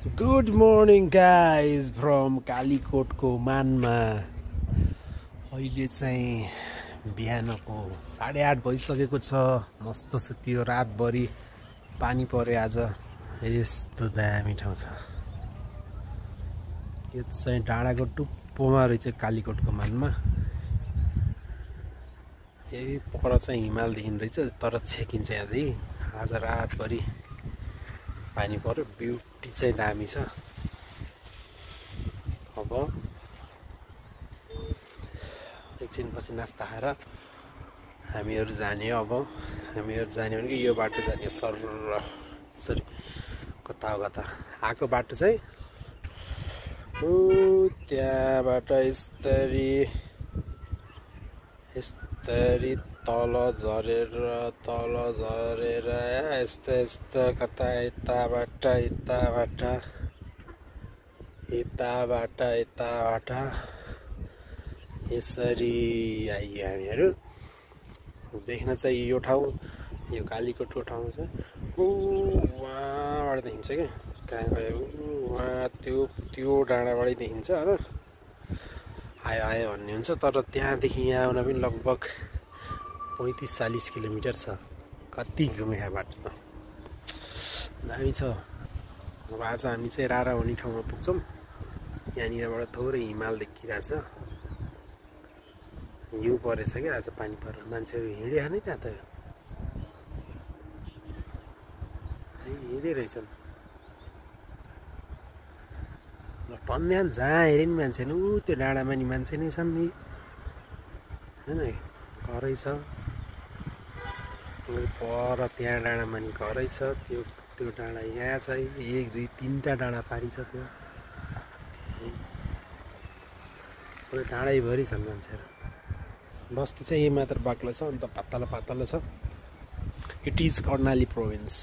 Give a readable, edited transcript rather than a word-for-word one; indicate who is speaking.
Speaker 1: Good morning guys from कालीकोटको मानमा। अहिले चाहिँ बिहानको 8:30 भइसकेको छ। मस्त सुत्यो रातभरि, पानी पर्यो आज। यस्तो दामी ठाउँ छ। यो चाहिँ डाँडाको टुप्पोमा रहेछ कालीकोटको मानमा। यही पर चाहिँ हिमाल देखिन रहेछ, तर छेकिन्छ यहाँदेखि। आज रातभरि पानी पर्यो, ब्युटी चाहिँ दामी छ। अब एकछिनपछि नास्ता खाएर हामीहरू जाने। अब हामीहरू जाने भनेको यो बाटो जाने, सरी कता हो कता आएको बाटो चाहिँ त्यहाँबाट यस्तरी तल झरेर यस्तो कता यताबाट यसरी आइयो हामीहरू। देख्न चाहिँ यो ठाउँ, यो कालीकोटको ठाउँ चाहिँ वहाँबाट देखिन्छ क्या। कहाँ गयो वहाँ, त्यो डाँडाबाटै देखिन्छ होइन। आयो भन्ने हुन्छ, तर त्यहाँदेखि यहाँ आउन पनि लगभग 35-40 किलोमिटर छ। कति घुमे बाटो त दामी छ। अब आज हामी चाहिँ रारा हुने ठाउँमा पुग्छौँ। यहाँनिरबाट थोरै हिमाल देखिरहेछ। हिउँ परेछ क्या आज, पानी परेर मान्छेहरू हिँडिया नै त्यहाँ त हिँडै रहेछन्। टन्यान जहाँ हेरे नि मान्छे नि, त्यो डाँडामा नि मान्छे नै छन् नि होइन। घरै छ पर, त्यहाँ डाँडामा नि घरै छ। त्यो डाँडा यहाँ चाहिँ 1, 2, 3टा डाँडा पारी छ। त्यो पुरै डाँडैभरि छन् मान्छेहरू। बस्ती चाहिँ यही मात्र बाक्लो छ, अन्त पातला छ। It is Karnali province.